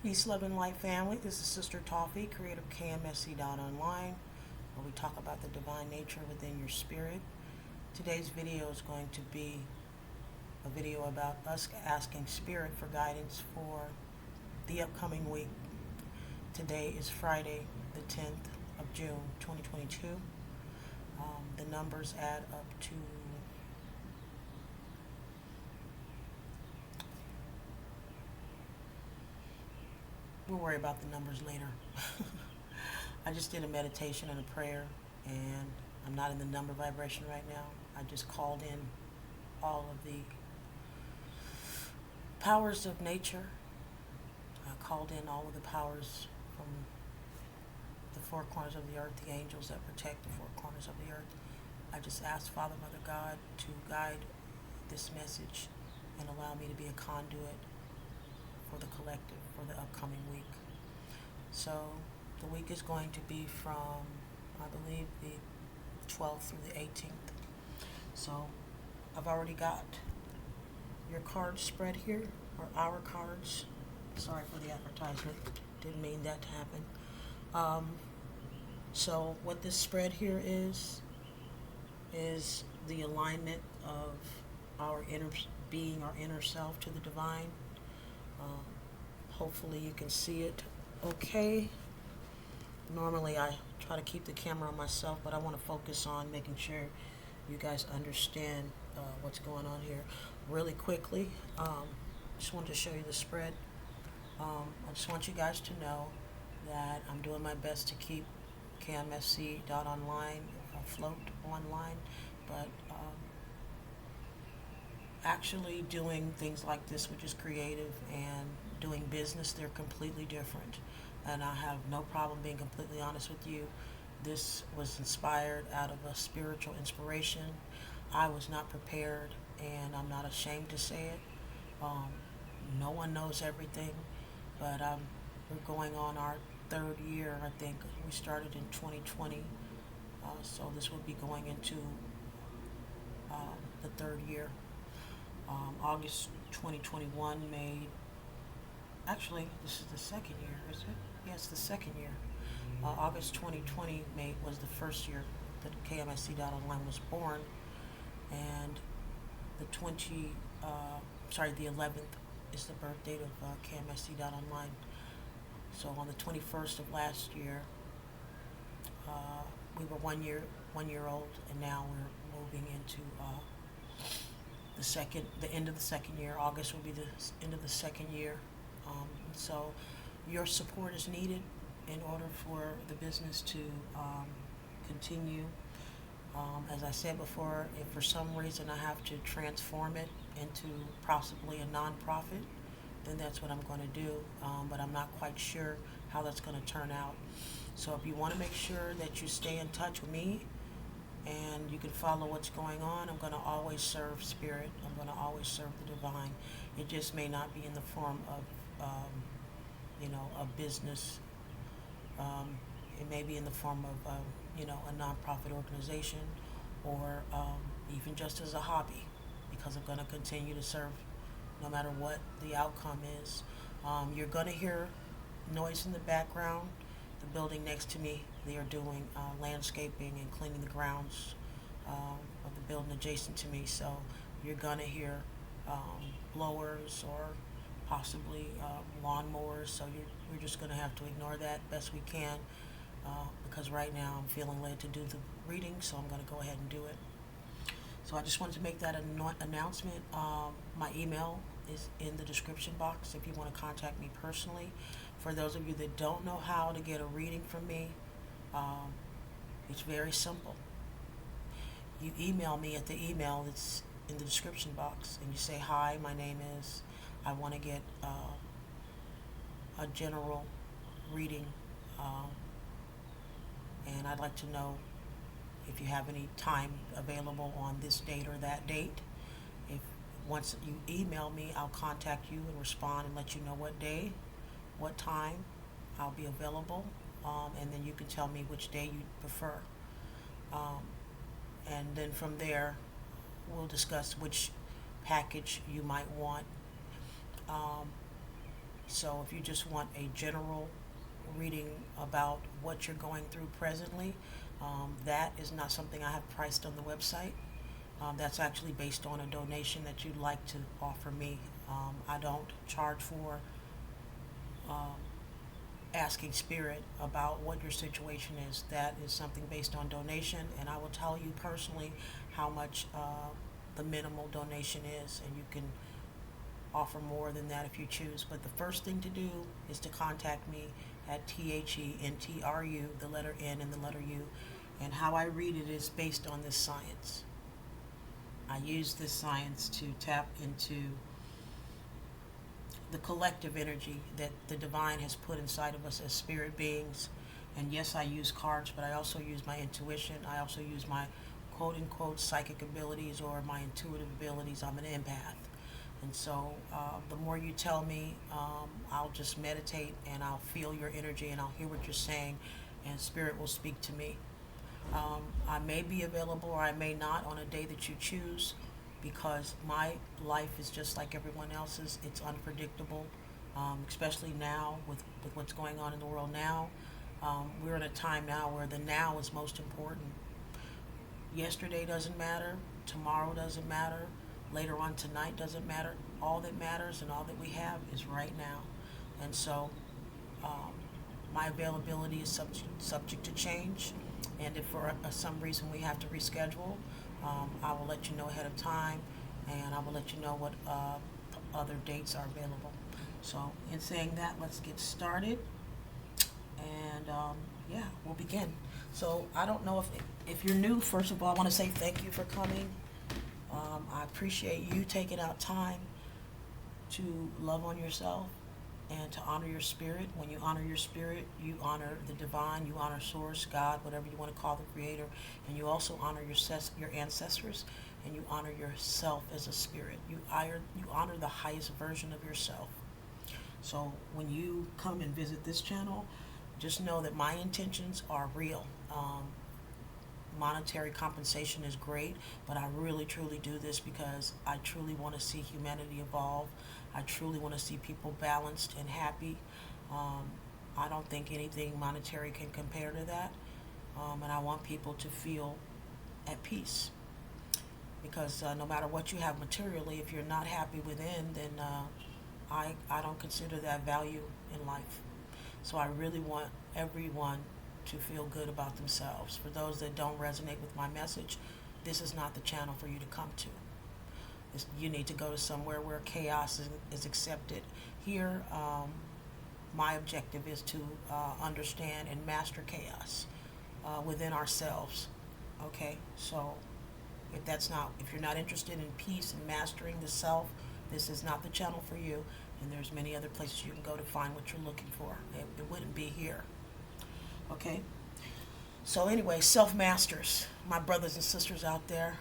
Peace, love, and light family. This is Sister Toffee, creator of KMSC.online, where we talk about the divine nature within your spirit. Today's video is going to be a video about us asking Spirit for guidance for the upcoming week. Today is Friday, the 10th of June, 2022. The numbers add up to we'll worry about the numbers later. I just did a meditation and a prayer, and I'm not in the number vibration right now. I just called in all of the powers of nature. I called in all of the powers from the four corners of the earth, the angels that protect the four corners of the earth. I just asked Father, Mother, God to guide this message and allow me to be a conduit for the collective for the upcoming week. So the week is going to be from, I believe, the 12th through the 18th. So I've already got your cards spread here, or our cards. Sorry for the advertisement. Didn't mean that to happen. So what this spread here is the alignment of our inner being, our inner self to the divine. Hopefully you can see it okay. Normally I try to keep the camera on myself, but I want to focus on making sure you guys understand what's going on here. Really quickly, just wanted to show you the spread. I just want you guys to know that I'm doing my best to keep KMSC.online afloat online, but actually doing things like this, which is creative, and doing business, they're completely different. And I have no problem being completely honest with you. This was inspired out of a spiritual inspiration. I was not prepared, and I'm not ashamed to say it. No one knows everything, but we're going on our third year, I think. We started in 2020, so this will be going into the third year. August 2021 made, actually this is the second year, is it? Yeah, it's the second year. August 2020 was the first year that KMSC.online was born, and the 11th is the birth date of KMSC.online. So on the 21st of last year, we were 1 year old, and now we're moving into the end of the second year. August will be the end of the second year. So your support is needed in order for the business to continue. As I said before, if for some reason I have to transform it into possibly a non-profit, then that's what I'm going to do. But I'm not quite sure how that's going to turn out. So if you want to make sure that you stay in touch with me and you can follow what's going on, I'm going to always serve Spirit. I'm going to always serve the divine. It just may not be in the form of a business. It may be in the form of a nonprofit organization, or even just as a hobby, because I'm going to continue to serve no matter what the outcome is. You're going to hear noise in the background. The building next to me, they are doing landscaping and cleaning the grounds of the building adjacent to me. So you're going to hear blowers or possibly lawnmowers. So we're just going to have to ignore that best we can, because right now I'm feeling led to do the reading, so I'm going to go ahead and do it. So I just wanted to make that announcement. My email is in the description box if you want to contact me personally. For those of you that don't know how to get a reading from me, it's very simple. You email me at the email that's in the description box, and you say, hi, my name is, I want to get a general reading, and I'd like to know if you have any time available on this date or that date. Once you email me, I'll contact you and respond and let you know what day, what time I'll be available, and then you can tell me which day you prefer. And then from there, we'll discuss which package you might want. So if you just want a general reading about what you're going through presently, that is not something I have priced on the website. That's actually based on a donation that you'd like to offer me. I don't charge for um, asking spirit about what your situation is. That is something based on donation, and I will tell you personally how much the minimal donation is, and you can offer more than that if you choose. But the first thing to do is to contact me at THENTRU, the letter N and the letter U. And how I read it is based on this science. I use this science to tap into the collective energy that the divine has put inside of us as spirit beings. And yes, I use cards, but I also use my intuition. I also use my quote unquote psychic abilities or my intuitive abilities. I'm an empath. And so the more you tell me, I'll just meditate and I'll feel your energy and I'll hear what you're saying, and spirit will speak to me. I may be available or I may not on a day that you choose, because my life is just like everyone else's. It's unpredictable, especially now with what's going on in the world now. We're in a time now where the now is most important. Yesterday doesn't matter, tomorrow doesn't matter, later on tonight doesn't matter. All that matters and all that we have is right now. And so um, my availability is subject to change. And if for some reason we have to reschedule, I will let you know ahead of time, and I will let you know what other dates are available. So in saying that, let's get started. And yeah, we'll begin. So I don't know if you're new. First of all, I want to say thank you for coming. I appreciate you taking out time to love on yourself and to honor your spirit. When you honor your spirit, you honor the divine, you honor source, God, whatever you want to call the creator, and you also honor your ancestors, and you honor yourself as a spirit. You honor the highest version of yourself. So when you come and visit this channel, just know that my intentions are real. Monetary compensation is great, but I really truly do this because I truly want to see humanity evolve. I truly want to see people balanced and happy. I don't think anything monetary can compare to that. And I want people to feel at peace. Because no matter what you have materially, if you're not happy within, then I don't consider that value in life. So I really want everyone to feel good about themselves. For those that don't resonate with my message, this is not the channel for you to come to. You need to go to somewhere where chaos is accepted. Here, my objective is to understand and master chaos within ourselves. Okay, so if you're not interested in peace and mastering the self, this is not the channel for you. And there's many other places you can go to find what you're looking for. It wouldn't be here. Okay? So anyway, self-masters, my brothers and sisters out there.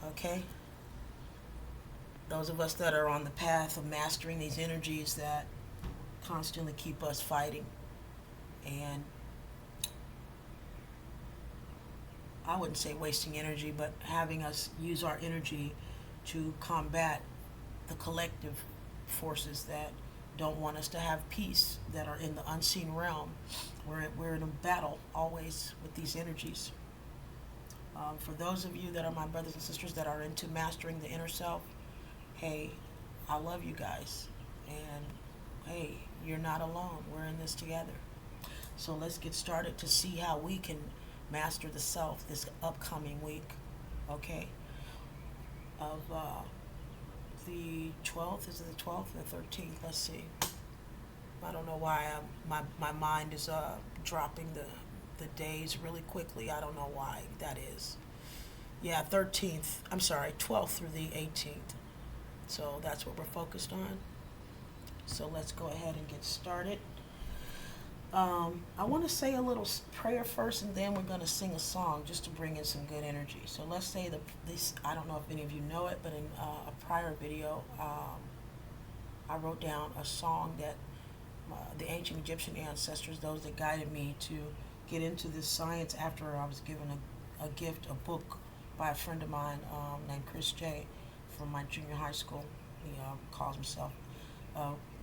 Okay? Those of us that are on the path of mastering these energies that constantly keep us fighting. And I wouldn't say wasting energy, but having us use our energy to combat the collective forces that don't want us to have peace, that are in the unseen realm. We're in a battle always with these energies. For those of you that are my brothers and sisters that are into mastering the inner self, hey, I love you guys. And hey, you're not alone. We're in this together. So let's get started to see how we can master the self this upcoming week. Okay? Of the 12th, is it the 12th or the 13th? Let's see. I don't know why my mind is dropping the days really quickly. I don't know why that is. Yeah, 13th. I'm sorry, 12th through the 18th. So that's what we're focused on. So let's go ahead and get started. I want to say a little prayer first, and then we're going to sing a song just to bring in some good energy. So let's say this. I don't know if any of you know it, but in a prior video, I wrote down a song that the ancient Egyptian ancestors, those that guided me to get into this science after I was given a gift, a book by a friend of mine named Chris J. from my junior high school. He calls himself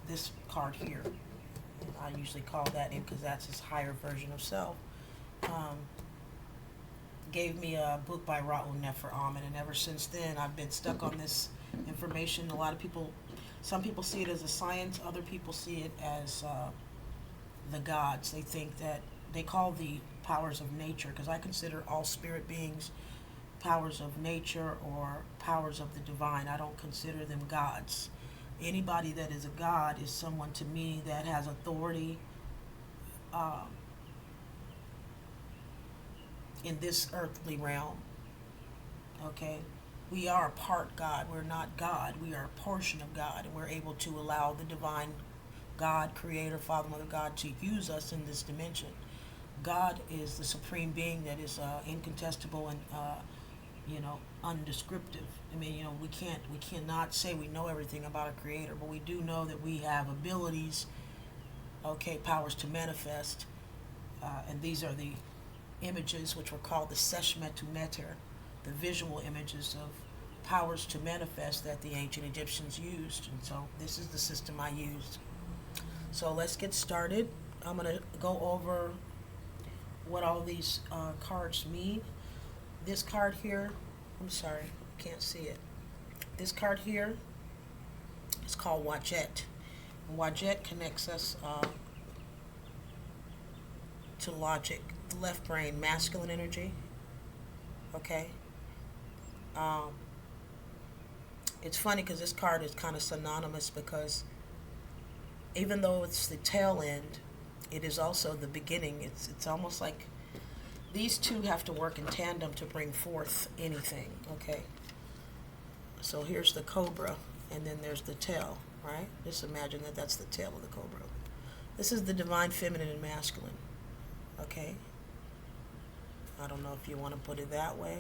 this card here. And I usually call that in because that's his higher version of self. Um, Gave me a book by Raul Nefer, and ever since then I've been stuck on this information. A lot of people, some people see it as a science, other people see it as the gods. They think that they call the powers of nature, because I consider all spirit beings powers of nature or powers of the divine. I don't consider them gods. Anybody that is a god is someone to me that has authority um, in this earthly realm. Okay? We are a part God. We're not God. We are a portion of God, and we're able to allow the divine God, Creator, Father, Mother, God to use us in this dimension. God is the supreme being that is incontestable and undescriptive. I mean, we cannot say we know everything about a Creator, but we do know that we have abilities, okay, powers to manifest, and these are the images which were called the Metu Netr, the visual images of powers to manifest that the ancient Egyptians used. And so this is the system I used. So let's get started. I'm going to go over what all these cards mean. This card here, I'm sorry, can't see it. This card here is called Wajet. Wajet connects us to logic, the left brain, masculine energy. Okay. It's funny because this card is kind of synonymous, because even though it's the tail end, it is also the beginning. It's almost like these two have to work in tandem to bring forth anything. Okay. So here's the cobra, and then there's the tail, right? Just imagine that that's the tail of the cobra. This is the divine feminine and masculine. Okay. I don't know if you want to put it that way.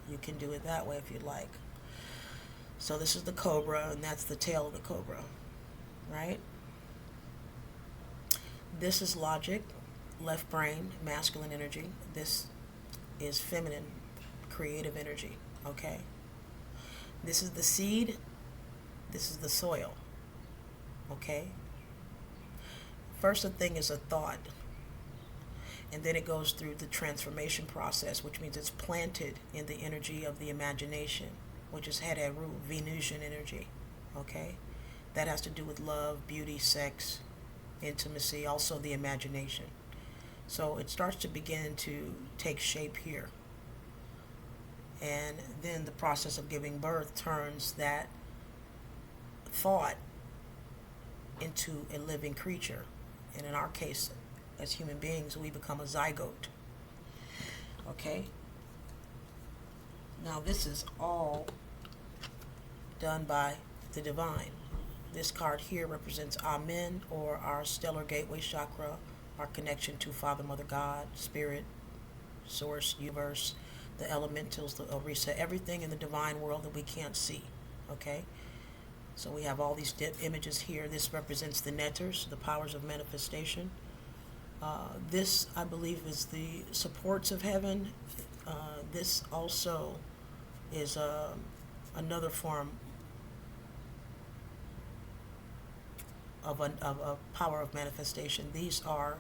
You can do it that way if you'd like. So this is the cobra, and that's the tail of the cobra, right? This is logic, left brain, masculine energy. This is feminine, creative energy, okay? This is the seed. This is the soil, okay? First thing is a thought, and then it goes through the transformation process, which means it's planted in the energy of the imagination, which is Neteru, Venusian energy, okay? That has to do with love, beauty, sex, intimacy, also the imagination. So it starts to begin to take shape here. And then the process of giving birth turns that thought into a living creature. And in our case, as human beings, we become a zygote. Okay? Now this is all done by the divine. This card here represents Amen, or our stellar gateway chakra, our connection to Father, Mother, God, Spirit, Source, Universe, the elementals, the Orisa, everything in the divine world that we can't see. Okay? So we have all these images here. This represents the Netrs, the powers of manifestation. This, I believe, is the supports of heaven. This also is another form of a power of manifestation. These are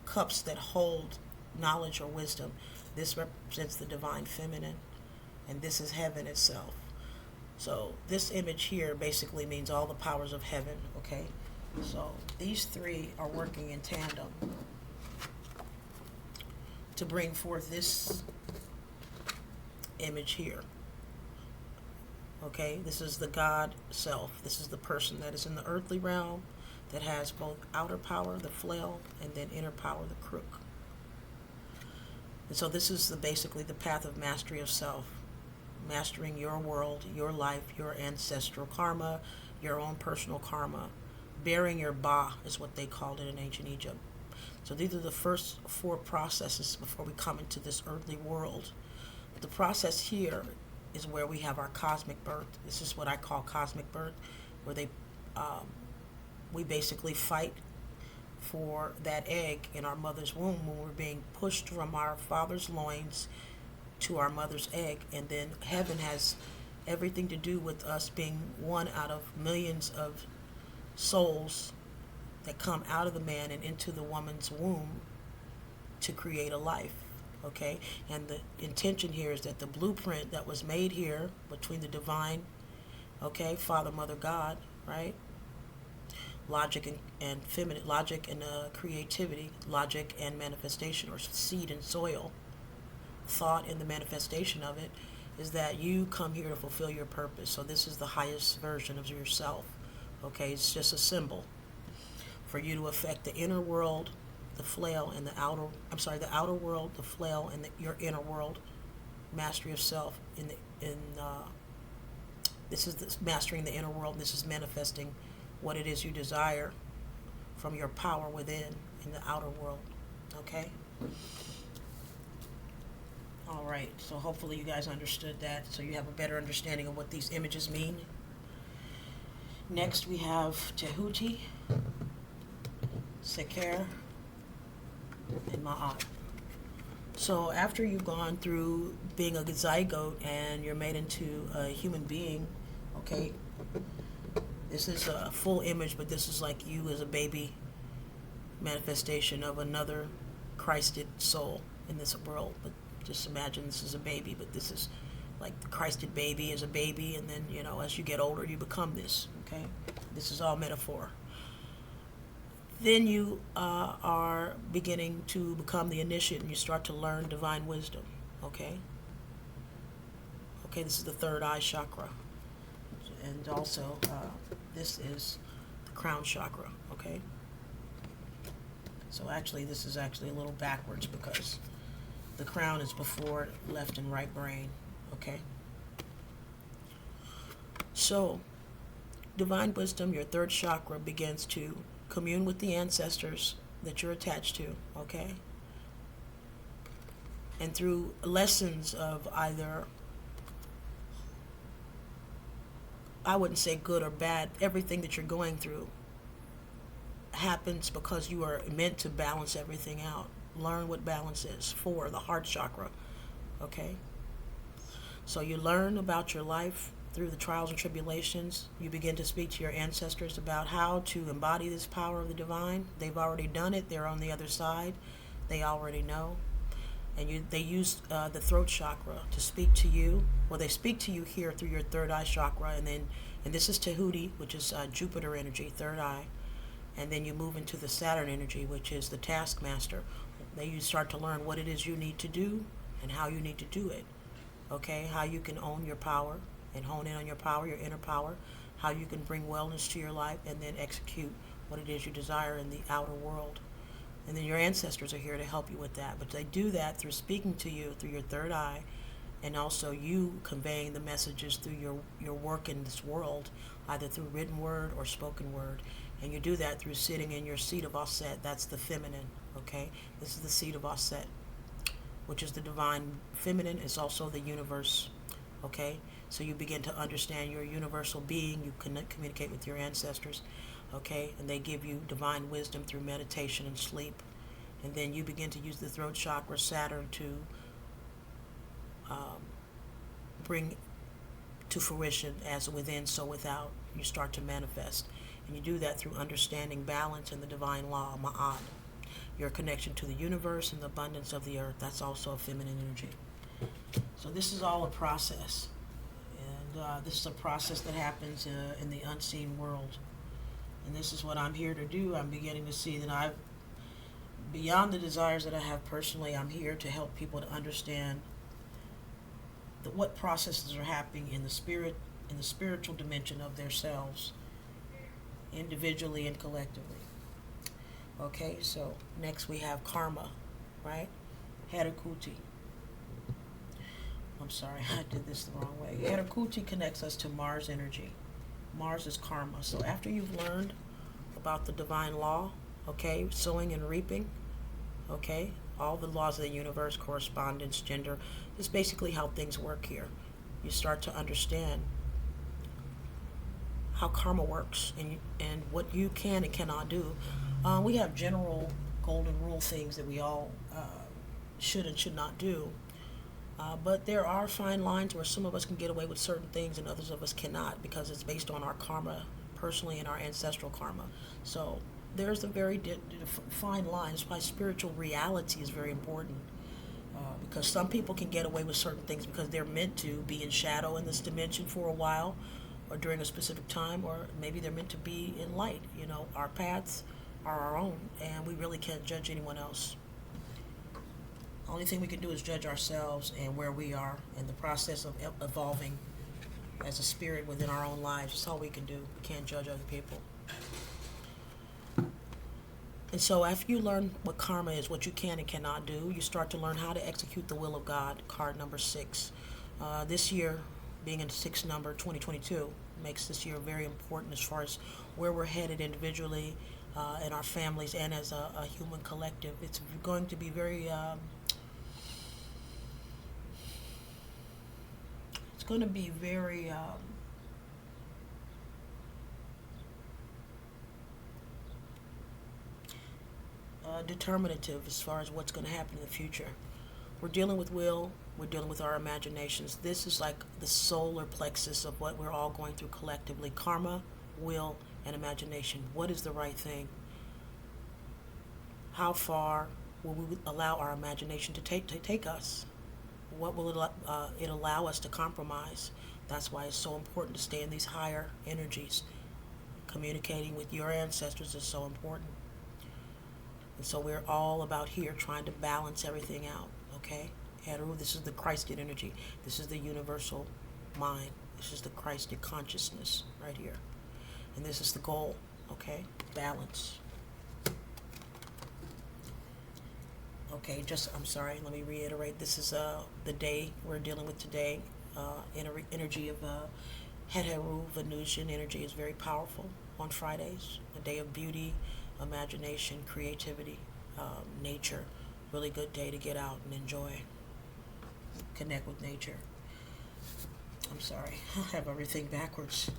cups that hold knowledge or wisdom. This represents the divine feminine, and this is heaven itself. So this image here basically means all the powers of heaven, okay? So these three are working in tandem to bring forth this image here. Okay, this is the God self. This is the person that is in the earthly realm that has both outer power, the flail, and then inner power, the crook. And so this is basically the path of mastery of self. Mastering your world, your life, your ancestral karma, your own personal karma. Bearing your ba is what they called it in ancient Egypt. So these are the first four processes before we come into this earthly world. But the process here is where we have our cosmic birth. This is what I call cosmic birth, where we basically fight for that egg in our mother's womb when we're being pushed from our father's loins to our mother's egg, and then heaven has everything to do with us being one out of millions of souls that come out of the man and into the woman's womb to create a life. Okay? And the intention here is that the blueprint that was made here between the divine, okay, Father, Mother, God, right? Logic and feminine, logic and creativity, logic and manifestation, or seed and soil, thought and the manifestation of it, is that you come here to fulfill your purpose. So this is the highest version of yourself. Okay, it's just a symbol for you to affect the inner world, the flail, and the outer world, the flail, and your inner world, mastery of self. This is mastering the inner world. This is manifesting what it is you desire from your power within in the outer world. Okay? All right, so hopefully you guys understood that, so you have a better understanding of what these images mean. Next we have Tehuti, Seker, and Ma'at. So after you've gone through being a zygote and you're made into a human being, okay, this is a full image, but this is like you as a baby manifestation of another Christed soul in this world. But just imagine this is a baby, but this is like the Christed baby is a baby, and then, as you get older, you become this, okay? This is all metaphor. Then you are beginning to become the initiate, and you start to learn divine wisdom, okay? Okay, this is the third eye chakra. And also, this is the crown chakra, okay? So actually, this is actually a little backwards because the crown is before left and right brain, okay? So, divine wisdom, your third chakra, begins to commune with the ancestors that you're attached to, okay? And through lessons of either, I wouldn't say good or bad, everything that you're going through happens because you are meant to balance everything out. Learn what balance is for the heart chakra, okay? So you learn about your life through the trials and tribulations. You begin to speak to your ancestors about how to embody this power of the divine. They've already done it. They're on the other side. They already know. And they use the throat chakra to speak to you. Well, they speak to you here through your third eye chakra, and this is Tehuti, which is Jupiter energy, third eye. And then you move into the Saturn energy, which is the taskmaster. Then you start to learn what it is you need to do and how you need to do it. Okay, how you can own your power and hone in on your power, your inner power, how you can bring wellness to your life and then execute what it is you desire in the outer world. And then your ancestors are here to help you with that. But they do that through speaking to you through your third eye, and also you conveying the messages through your work in this world, either through written word or spoken word. And you do that through sitting in your seat of Aset. That's the feminine, okay? This is the seat of Aset, which is the divine feminine. It's also the universe, okay? So you begin to understand your universal being. You communicate with your ancestors, okay? And they give you divine wisdom through meditation and sleep. And then you begin to use the throat chakra, Saturn, to bring to fruition as within, so without. You start to manifest. And you do that through understanding balance and the divine law, Ma'at. Your connection to the universe and the abundance of the earth. That's also a feminine energy. So this is all a process. And this is a process that happens in the unseen world. And this is what I'm here to do. I'm beginning to see that beyond the desires that I have personally, I'm here to help people to understand what processes are happening in the spiritual dimension of themselves, individually and collectively. Okay, so next we have karma, right? Herakuti. I'm sorry, I did this the wrong way. Herakuti connects us to Mars energy. Mars is karma. So after you've learned about the divine law, okay, sowing and reaping, okay, all the laws of the universe, correspondence, gender, is basically how things work here. You start to understand how karma works and what you can and cannot do. We have general golden rule things that we all should and should not do. But there are fine lines where some of us can get away with certain things and others of us cannot because it's based on our karma personally and our ancestral karma. So there's a very fine line. That's why spiritual reality is very important. Because some people can get away with certain things because they're meant to be in shadow in this dimension for a while or during a specific time, or maybe they're meant to be in light. Our paths are our own, and we really can't judge anyone else. Only thing we can do is judge ourselves and where we are in the process of evolving as a spirit within our own lives. That's all we can do. We can't judge other people. And so after you learn what karma is, what you can and cannot do, you start to learn how to execute the will of God, card number 6. This year, being in the 6th number, 2022, makes this year very important as far as where we're headed individually, in our families, and as a human collective. It's going to be very... it's going to be very... determinative as far as what's going to happen in the future. We're dealing with will, we're dealing with our imaginations. This is like the solar plexus of what we're all going through collectively: karma, will, and imagination. What is the right thing? How far will we allow our imagination to take us? What will it allow us to compromise? That's why it's so important to stay in these higher energies. Communicating with your ancestors is so important. And so we're all about here trying to balance everything out, okay? Neteru, this is the Christed energy. This is the universal mind. This is the Christed consciousness right here. And this is the goal, okay? Balance. Okay, I'm sorry, let me reiterate. This is the day we're dealing with today. Energy of Neteru, Venusian energy is very powerful on Fridays. A day of beauty, imagination, creativity, nature. Really good day to get out and enjoy. Connect with nature. I'm sorry, I have everything backwards.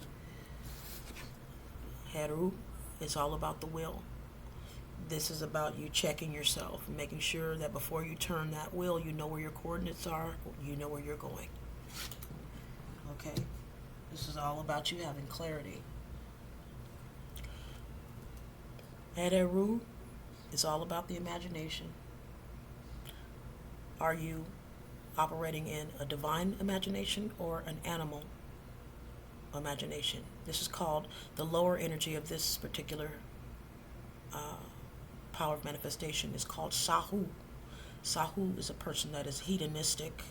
Neteru is all about the will. This is about you checking yourself, making sure that before you turn that wheel, you know where your coordinates are, you know where you're going. Okay? This is all about you having clarity. Neteru is all about the imagination. Are you operating in a divine imagination or an animal imagination? This is called the lower energy of this particular power of manifestation is called Sahu. Sahu is a person that is hedonistic.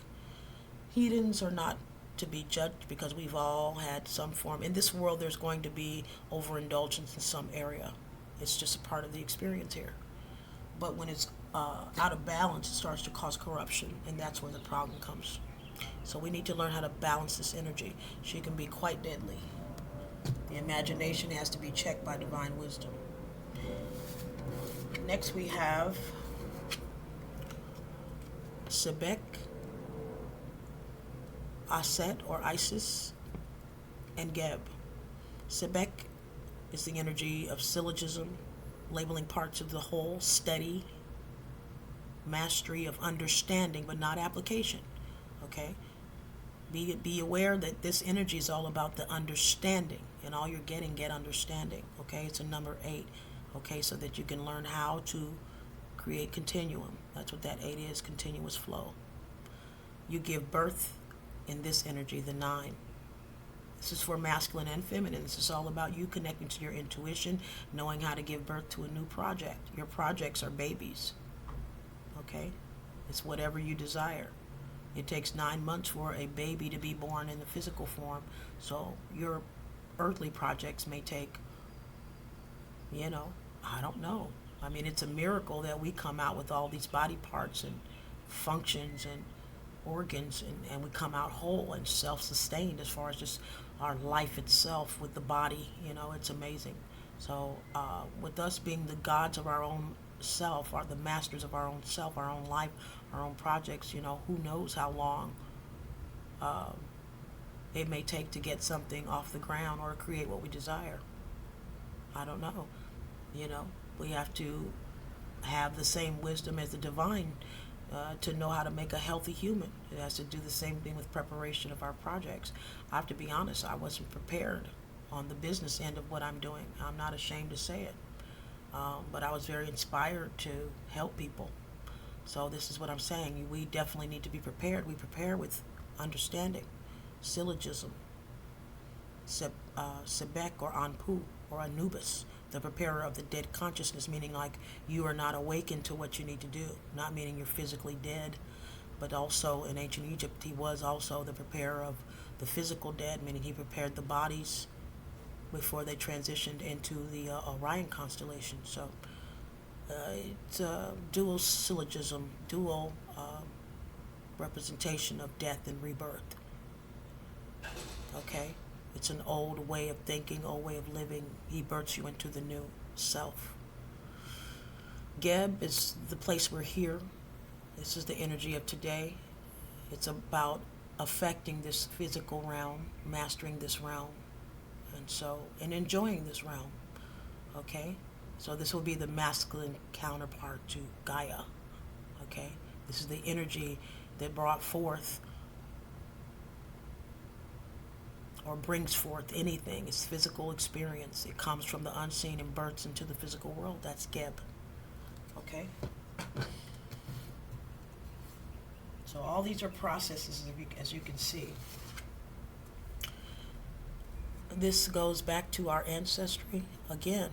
Hedons are not to be judged because we've all had some form. In this world, there's going to be overindulgence in some area. It's just a part of the experience here. But when it's out of balance, it starts to cause corruption, and that's where the problem comes. So we need to learn how to balance this energy. She can be quite deadly. The imagination has to be checked by divine wisdom. Next we have Sebek, Aset or Isis, and Geb. Sebek is the energy of syllogism, labeling parts of the whole, steady, mastery of understanding but not application. Okay? Be aware that this energy is all about the understanding, and all you're getting, get understanding. Okay? It's a number 8. Okay? So that you can learn how to create continuum. That's what that 8 is, continuous flow. You give birth in this energy, the 9. This is for masculine and feminine. This is all about you connecting to your intuition, knowing how to give birth to a new project. Your projects are babies. Okay? It's whatever you desire. It takes 9 months for a baby to be born in the physical form. So your earthly projects may take, I don't know. I mean, it's a miracle that we come out with all these body parts and functions and organs, and we come out whole and self-sustained as far as just our life itself with the body. It's amazing. So with us being the gods of our own self, or the masters of our own self, our own life, our own projects, who knows how long it may take to get something off the ground or create what we desire. I don't know. We have to have the same wisdom as the divine to know how to make a healthy human. It has to do the same thing with preparation of our projects. I have to be honest, I wasn't prepared on the business end of what I'm doing. I'm not ashamed to say it. But I was very inspired to help people. So this is what I'm saying. We definitely need to be prepared. We prepare with understanding, syllogism, Sebek or Anpu or Anubis, the preparer of the dead consciousness, meaning like you are not awakened to what you need to do, not meaning you're physically dead, but also in ancient Egypt he was also the preparer of the physical dead, meaning he prepared the bodies before they transitioned into the Orion constellation. So it's a dual syllogism, dual representation of death and rebirth. Okay? It's an old way of thinking, old way of living. He births you into the new self. Geb is the place we're here. This is the energy of today. It's about affecting this physical realm, mastering this realm, and enjoying this realm. Okay? So this will be the masculine counterpart to Gaia. Okay? This is the energy that brought forth or brings forth anything. It's physical experience. It comes from the unseen and births into the physical world. That's Geb. Okay? So all these are processes, as you can see. This goes back to our ancestry again.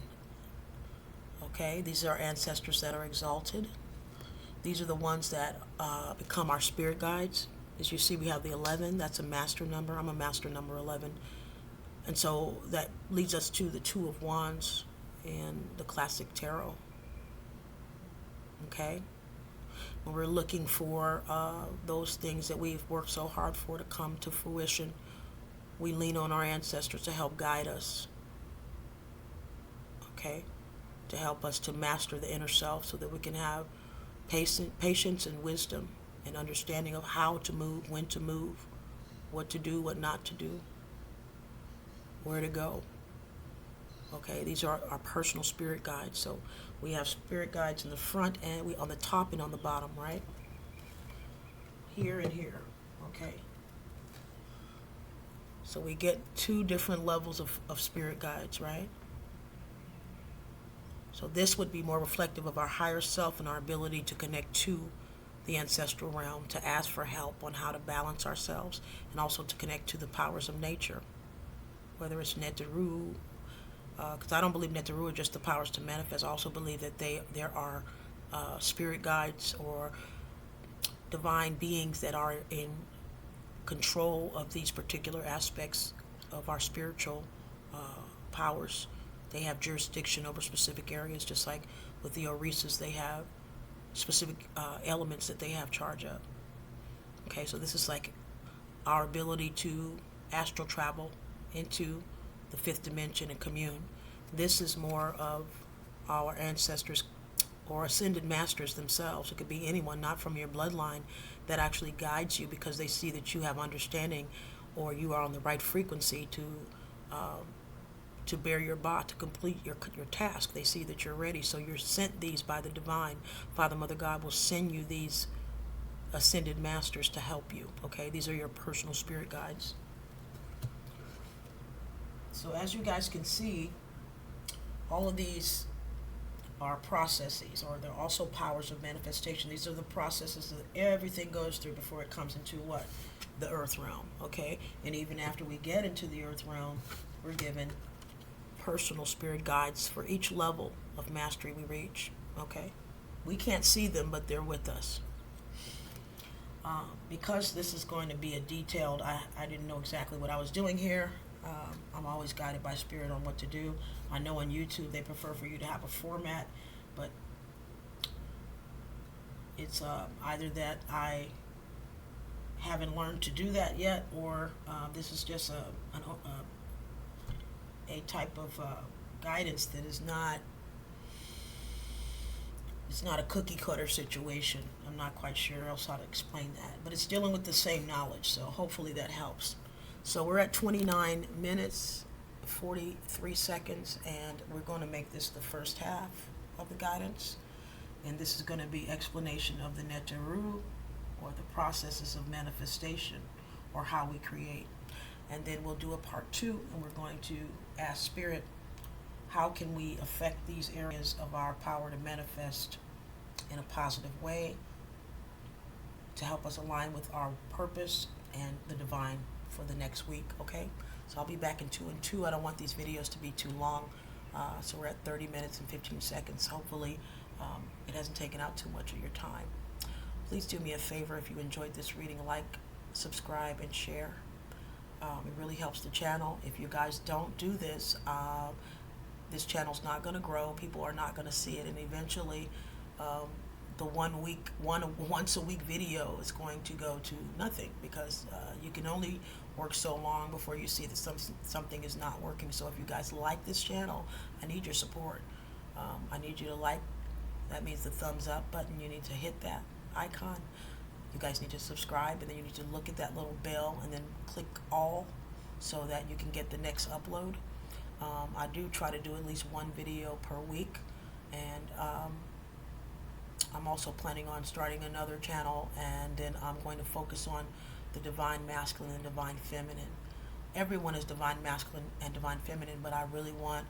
Okay? These are ancestors that are exalted. These are the ones that become our spirit guides. As you see, we have the 11. That's a master number. I'm a master number 11. And so that leads us to the Two of Wands and the classic tarot. Okay? When we're looking for those things that we've worked so hard for to come to fruition, we lean on our ancestors to help guide us. Okay? To help us to master the inner self so that we can have patience and wisdom and understanding of how to move, when to move, what to do, what not to do, where to go. Okay, these are our personal spirit guides. So we have spirit guides in the front and on the top and on the bottom, right? Here and here. Okay. So we get two different levels of spirit guides, right? So this would be more reflective of our higher self and our ability to connect to the ancestral realm, to ask for help on how to balance ourselves, and also to connect to the powers of nature, whether it's Neteru, because I don't believe Neteru are just the powers to manifest. I also believe that there are spirit guides or divine beings that are in control of these particular aspects of our spiritual powers. They have jurisdiction over specific areas, just like with the Orisas, they have specific elements that they have charge of. Okay, so this is like our ability to astral travel into the fifth dimension and commune. This is more of our ancestors or ascended masters themselves. It could be anyone, not from your bloodline, that actually guides you because they see that you have understanding or you are on the right frequency to bear your ba, to complete your task. They see that you're ready, so you're sent these by the divine. Father, Mother, God will send you these ascended masters to help you. Okay, these are your personal spirit guides. So as you guys can see, all of these are processes, or they're also powers of manifestation. These are the processes that everything goes through before it comes into what? The earth realm. Okay, and even after we get into the earth realm, we're given personal spirit guides for each level of mastery we reach. Okay, we can't see them, but they're with us. Because this is going to be a detailed, I didn't know exactly what I was doing here. I'm always guided by spirit on what to do. I know on YouTube they prefer for you to have a format, but it's either that I haven't learned to do that yet, or this is just a type of guidance that is not, it's not a cookie cutter situation. I'm not quite sure else how to explain that, but it's dealing with the same knowledge, so hopefully that helps. So we're at 29 minutes 43 seconds, and we're going to make this the first half of the guidance, And this is going to be explanation of the Neteru, or the processes of manifestation, or how we create. And then we'll do a part 2, and we're going to ask Spirit, how can we affect these areas of our power to manifest in a positive way to help us align with our purpose and the divine for the next week, okay? So I'll be back in 2 and 2. I don't want these videos to be too long. So we're at 30 minutes and 15 seconds. Hopefully it hasn't taken out too much of your time. Please do me a favor, if you enjoyed this reading, like, subscribe, and share. It really helps the channel. If you guys don't do this, this channel's not going to grow. People are not going to see it, and eventually the once a week video is going to go to nothing, because you can only work so long before you see that something is not working. So if you guys like this channel, I need your support. I need you to like. That means the thumbs up button. You need to hit that icon. You guys need to subscribe, and then you need to look at that little bell and then click all, so that you can get the next upload. I do try to do at least one video per week, and I'm also planning on starting another channel, and then I'm going to focus on the divine masculine and divine feminine. Everyone is divine masculine and divine feminine, but I really want,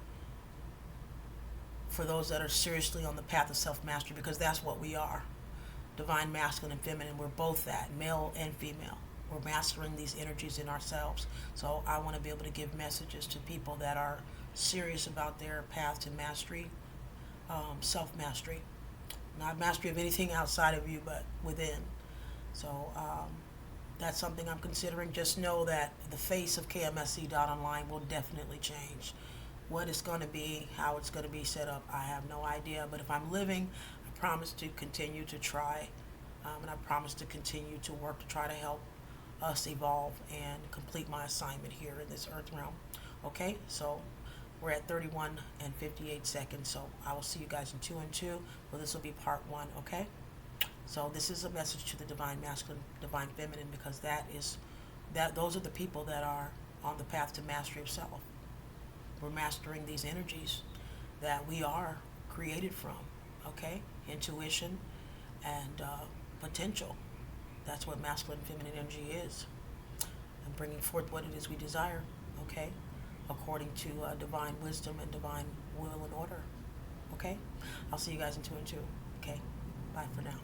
for those that are seriously on the path of self-mastery, because that's what we are, divine masculine and feminine, we're both that, male and female. We're mastering these energies in ourselves. So I want to be able to give messages to people that are serious about their path to mastery, self-mastery. Not mastery of anything outside of you, but within. So that's something I'm considering. Just know that the face of KMSC.online will definitely change. What it's going to be, how it's going to be set up, I have no idea. But if I'm living, I promise to continue to try, and I promise to continue to work to try to help us evolve and complete my assignment here in this earth realm. Okay, so we're at 31 and 58 seconds, so I will see you guys in 2 and 2. Well, this will be part 1, okay? So this is a message to the divine masculine, divine feminine, because those are the people that are on the path to mastery of self. We're mastering these energies that we are created from, okay? Intuition and potential. That's what masculine and feminine energy is. And bringing forth what it is we desire, okay? According to divine wisdom and divine will and order, okay? I'll see you guys in 2 and 2, okay? Bye for now.